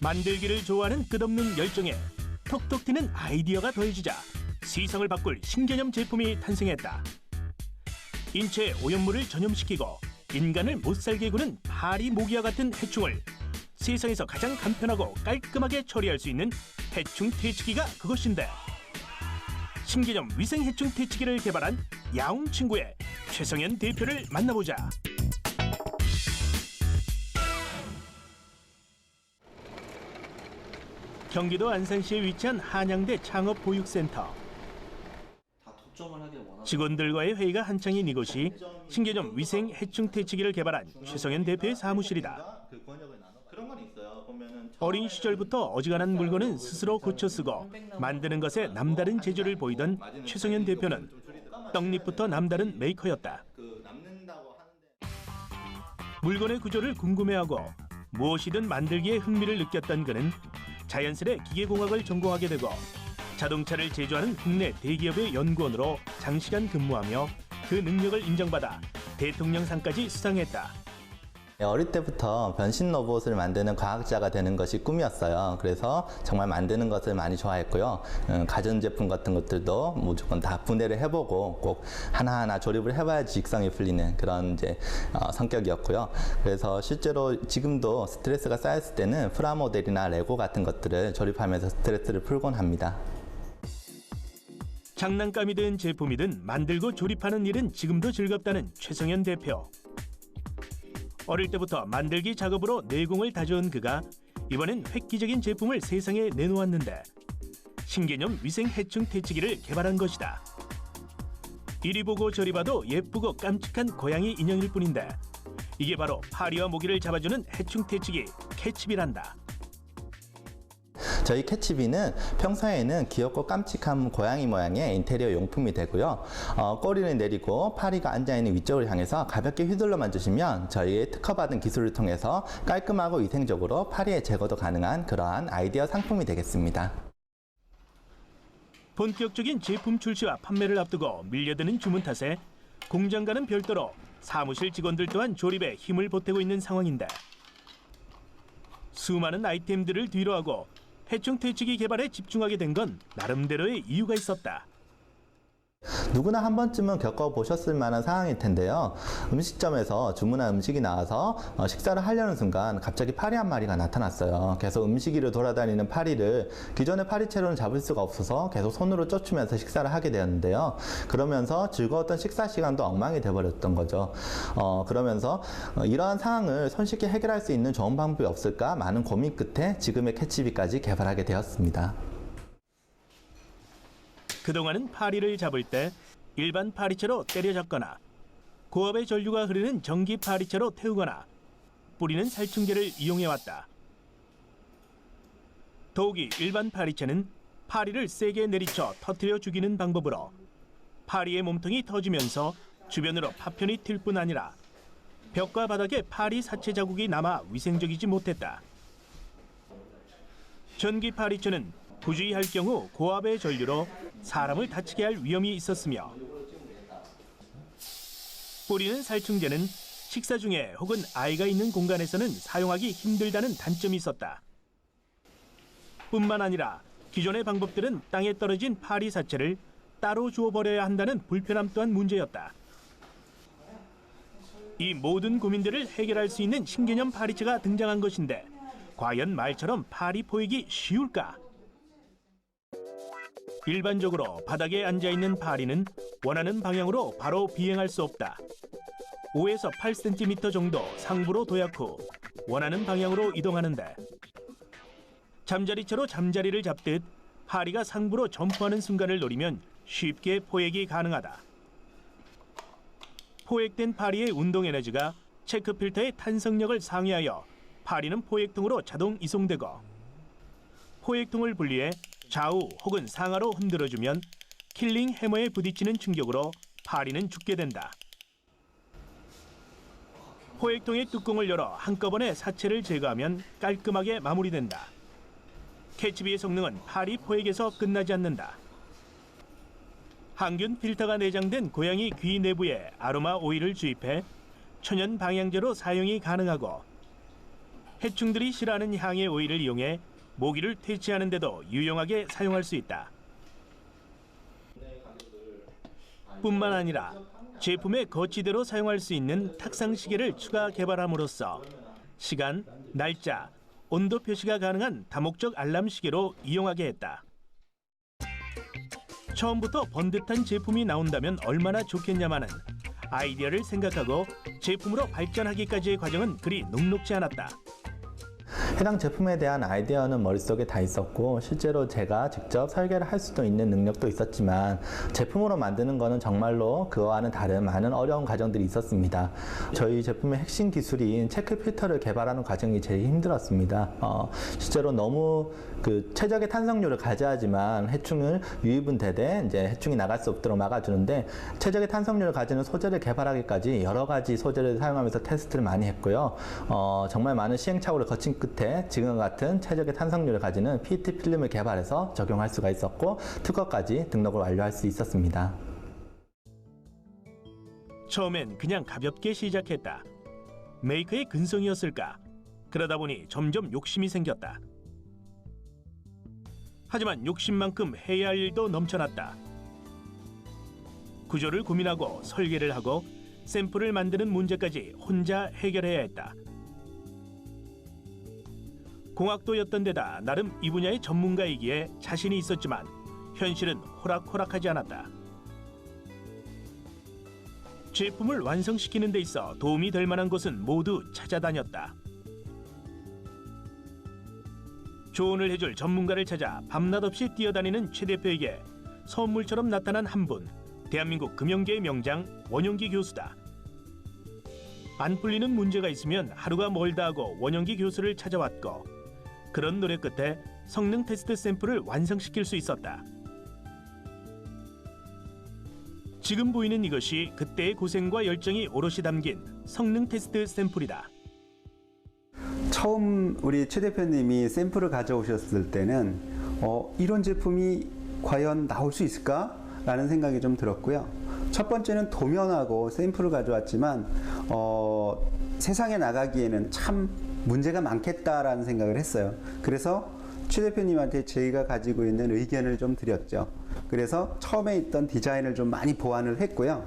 만들기를 좋아하는 끝없는 열정에 톡톡 튀는 아이디어가 더해지자 세상을 바꿀 신개념 제품이 탄생했다. 인체의 오염물을 전염시키고 인간을 못살게 구는 파리 모기와 같은 해충을 세상에서 가장 간편하고 깔끔하게 처리할 수 있는 해충 퇴치기가 그것인데, 신개념 위생 해충 퇴치기를 개발한 야옹 친구의 최성현 대표를 만나보자. 경기도 안산시에 위치한 한양대 창업보육센터. 직원들과의 회의가 한창인 이곳이 신개념 위생 해충 퇴치기를 개발한 최성현 대표의 사무실이다. 어린 시절부터 어지간한 물건은 스스로 고쳐 쓰고 만드는 것에 남다른 재주를 보이던 최성현 대표는 떡잎부터 남다른 메이커였다. 물건의 구조를 궁금해하고 무엇이든 만들기에 흥미를 느꼈던 그는 자연스레 기계공학을 전공하게 되고 자동차를 제조하는 국내 대기업의 연구원으로 장시간 근무하며 그 능력을 인정받아 대통령상까지 수상했다. 어릴 때부터 변신 로봇을 만드는 과학자가 되는 것이 꿈이었어요. 그래서 정말 만드는 것을 많이 좋아했고요. 가전제품 같은 것들도 무조건 다 분해를 해보고 꼭 하나하나 조립을 해봐야지 직성이 풀리는 그런 성격이었고요. 그래서 실제로 지금도 스트레스가 쌓였을 때는 프라모델이나 레고 같은 것들을 조립하면서 스트레스를 풀곤 합니다. 장난감이든 제품이든 만들고 조립하는 일은 지금도 즐겁다는 최성현 대표. 어릴 때부터 만들기 작업으로 내공을 다져온 그가 이번엔 획기적인 제품을 세상에 내놓았는데, 신개념 위생 해충 퇴치기를 개발한 것이다. 이리 보고 저리 봐도 예쁘고 깜찍한 고양이 인형일 뿐인데 이게 바로 파리와 모기를 잡아주는 해충 퇴치기 캐치비란다. 저희 캐치비는 평소에는 귀엽고 깜찍한 고양이 모양의 인테리어 용품이 되고요. 꼬리를 내리고 파리가 앉아있는 위쪽을 향해서 가볍게 휘둘러만 주시면 저희의 특허받은 기술을 통해서 깔끔하고 위생적으로 파리의 제거도 가능한 그러한 아이디어 상품이 되겠습니다. 본격적인 제품 출시와 판매를 앞두고 밀려드는 주문 탓에 공장과는 별도로 사무실 직원들 또한 조립에 힘을 보태고 있는 상황인데, 수많은 아이템들을 뒤로하고 해충 퇴치기 개발에 집중하게 된 건 나름대로의 이유가 있었다. 누구나 한 번쯤은 겪어보셨을 만한 상황일 텐데요. 음식점에서 주문한 음식이 나와서 식사를 하려는 순간 갑자기 파리 한 마리가 나타났어요. 계속 음식 위를 돌아다니는 파리를 기존의 파리채로는 잡을 수가 없어서 계속 손으로 쫓으면서 식사를 하게 되었는데요. 그러면서 즐거웠던 식사 시간도 엉망이 돼버렸던 거죠. 그러면서 이러한 상황을 손쉽게 해결할 수 있는 좋은 방법이 없을까 많은 고민 끝에 지금의 캐치비까지 개발하게 되었습니다. 그동안은 파리를 잡을 때 일반 파리채로 때려잡거나 고압의 전류가 흐르는 전기 파리채로 태우거나 뿌리는 살충제를 이용해왔다. 더욱이 일반 파리채는 파리를 세게 내리쳐 터뜨려 죽이는 방법으로 파리의 몸통이 터지면서 주변으로 파편이 튈 뿐 아니라 벽과 바닥에 파리 사체 자국이 남아 위생적이지 못했다. 전기 파리채는 부주의할 경우 고압의 전류로 사람을 다치게 할 위험이 있었으며, 뿌리는 살충제는 식사 중에 혹은 아이가 있는 공간에서는 사용하기 힘들다는 단점이 있었다. 뿐만 아니라 기존의 방법들은 땅에 떨어진 파리 사체를 따로 주워버려야 한다는 불편함 또한 문제였다. 이 모든 고민들을 해결할 수 있는 신개념 파리채가 등장한 것인데, 과연 말처럼 파리 포획이 쉬울까? 일반적으로 바닥에 앉아있는 파리는 원하는 방향으로 바로 비행할 수 없다. 5에서 8cm 정도 상부로 도약 후 원하는 방향으로 이동하는데, 잠자리채로 잠자리를 잡듯 파리가 상부로 점프하는 순간을 노리면 쉽게 포획이 가능하다. 포획된 파리의 운동 에너지가 체크 필터의 탄성력을 상회하여 파리는 포획통으로 자동 이송되고, 포획통을 분리해 좌우 혹은 상하로 흔들어주면 킬링 해머에 부딪히는 충격으로 파리는 죽게 된다. 포획통의 뚜껑을 열어 한꺼번에 사체를 제거하면 깔끔하게 마무리된다. 캐치비의 성능은 파리 포획에서 끝나지 않는다. 항균 필터가 내장된 고양이 귀 내부에 아로마 오일을 주입해 천연 방향제로 사용이 가능하고, 해충들이 싫어하는 향의 오일을 이용해 모기를 퇴치하는 데도 유용하게 사용할 수 있다. 뿐만 아니라 제품의 거치대로 사용할 수 있는 탁상 시계를 추가 개발함으로써 시간, 날짜, 온도 표시가 가능한 다목적 알람 시계로 이용하게 했다. 처음부터 번듯한 제품이 나온다면 얼마나 좋겠냐마는 아이디어를 생각하고 제품으로 발전하기까지의 과정은 그리 녹록지 않았다. 해당 제품에 대한 아이디어는 머릿속에 다 있었고 실제로 제가 직접 설계를 할 수도 있는 능력도 있었지만 제품으로 만드는 거는 정말로 그와는 다른 많은 어려운 과정들이 있었습니다. 저희 제품의 핵심 기술인 체크 필터를 개발하는 과정이 제일 힘들었습니다. 실제로 너무 최적의 탄성률을 가져야지만 해충을 유입은 되되 이제 해충이 나갈 수 없도록 막아주는데 최적의 탄성률을 가지는 소재를 개발하기까지 여러 가지 소재를 사용하면서 테스트를 많이 했고요. 정말 많은 시행착오를 거친 끝에 지금과 같은 최적의 탄성률을 가지는 PET 필름을 개발해서 적용할 수가 있었고 특허까지 등록을 완료할 수 있었습니다. 처음엔 그냥 가볍게 시작했다. 메이커의 근성이었을까? 그러다 보니 점점 욕심이 생겼다. 하지만 욕심만큼 해야 할 일도 넘쳐났다. 구조를 고민하고 설계를 하고 샘플을 만드는 문제까지 혼자 해결해야 했다. 공학도였던 데다 나름 이 분야의 전문가이기에 자신이 있었지만 현실은 호락호락하지 않았다. 제품을 완성시키는 데 있어 도움이 될 만한 곳은 모두 찾아다녔다. 조언을 해줄 전문가를 찾아 밤낮 없이 뛰어다니는 최 대표에게 선물처럼 나타난 한 분, 대한민국 금융계의 명장 원영기 교수다. 안 풀리는 문제가 있으면 하루가 멀다 하고 원영기 교수를 찾아왔고 그런 노력 끝에 성능 테스트 샘플을 완성시킬 수 있었다. 지금 보이는 이것이 그때의 고생과 열정이 오롯이 담긴 성능 테스트 샘플이다. 처음 우리 최 대표님이 샘플을 가져오셨을 때는 이런 제품이 과연 나올 수 있을까? 라는 생각이 좀 들었고요. 첫 번째는 도면하고 샘플을 가져왔지만 세상에 나가기에는 참 문제가 많겠다라는 생각을 했어요. 그래서 최 대표님한테 저희가 가지고 있는 의견을 좀 드렸죠. 그래서 처음에 있던 디자인을 좀 많이 보완을 했고요.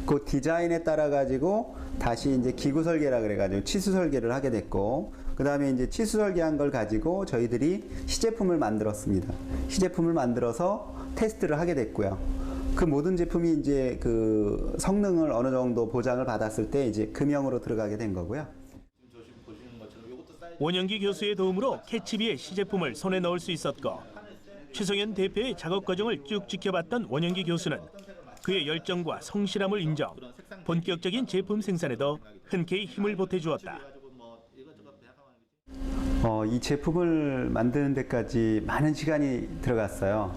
그 디자인에 따라 가지고 다시 이제 기구 설계라 그래가지고 치수 설계를 하게 됐고, 그 다음에 이제 치수 설계한 걸 가지고 저희들이 시제품을 만들었습니다. 시제품을 만들어서 테스트를 하게 됐고요. 그 모든 제품이 이제 그 성능을 어느 정도 보장을 받았을 때 이제 금형으로 들어가게 된 거고요. 원영기 교수의 도움으로 캐치비의 시제품을 손에 넣을 수 있었고 최성현 대표의 작업 과정을 쭉 지켜봤던 원영기 교수는 그의 열정과 성실함을 인정, 본격적인 제품 생산에도 흔쾌히 힘을 보태주었다. 이 제품을 만드는 데까지 많은 시간이 들어갔어요.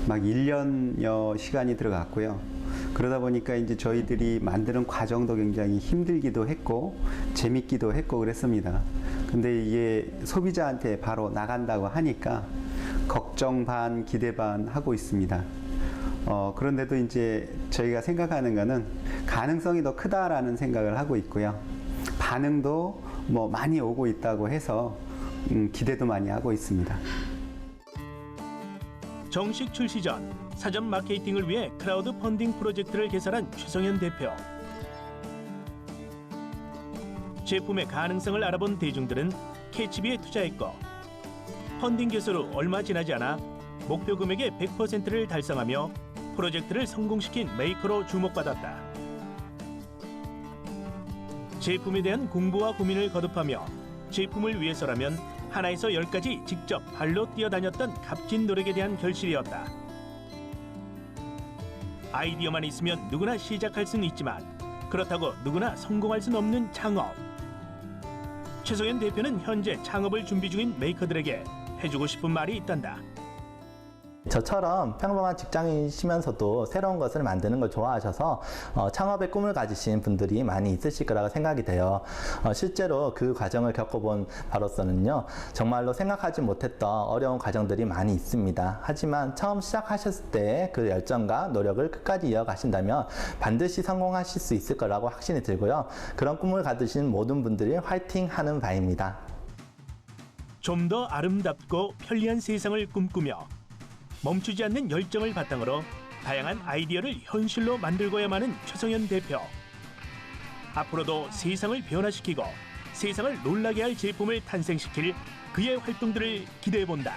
막 1년여 시간이 들어갔고요. 그러다 보니까 이제 저희들이 만드는 과정도 굉장히 힘들기도 했고 재밌기도 했고 그랬습니다. 근데 이게 소비자한테 바로 나간다고 하니까 걱정 반 기대 반 하고 있습니다. 그런데도 이제 저희가 생각하는 거는 가능성이 더 크다라는 생각을 하고 있고요. 반응도 뭐 많이 오고 있다고 해서 기대도 많이 하고 있습니다. 정식 출시 전 사전 마케팅을 위해 크라우드 펀딩 프로젝트를 개설한 최성현 대표. 제품의 가능성을 알아본 대중들은 캐치비에 투자했고 펀딩 개설 후 얼마 지나지 않아 목표 금액의 100%를 달성하며 프로젝트를 성공시킨 메이커로 주목받았다. 제품에 대한 공부와 고민을 거듭하며 제품을 위해서라면 하나에서 10까지 직접 발로 뛰어다녔던 값진 노력에 대한 결실이었다. 아이디어만 있으면 누구나 시작할 수는 있지만 그렇다고 누구나 성공할 수는 없는 창업. 최성현 대표는 현재 창업을 준비 중인 메이커들에게 해주고 싶은 말이 있단다. 저처럼 평범한 직장인이시면서도 새로운 것을 만드는 걸 좋아하셔서 창업의 꿈을 가지신 분들이 많이 있으실 거라고 생각이 돼요. 실제로 그 과정을 겪어본 바로서는요, 정말로 생각하지 못했던 어려운 과정들이 많이 있습니다. 하지만 처음 시작하셨을 때 그 열정과 노력을 끝까지 이어가신다면 반드시 성공하실 수 있을 거라고 확신이 들고요. 그런 꿈을 가지신 모든 분들이 화이팅 하는 바입니다. 좀 더 아름답고 편리한 세상을 꿈꾸며 멈추지 않는 열정을 바탕으로 다양한 아이디어를 현실로 만들고야만 하는 최성현 대표. 앞으로도 세상을 변화시키고 세상을 놀라게 할 제품을 탄생시킬 그의 활동들을 기대해본다.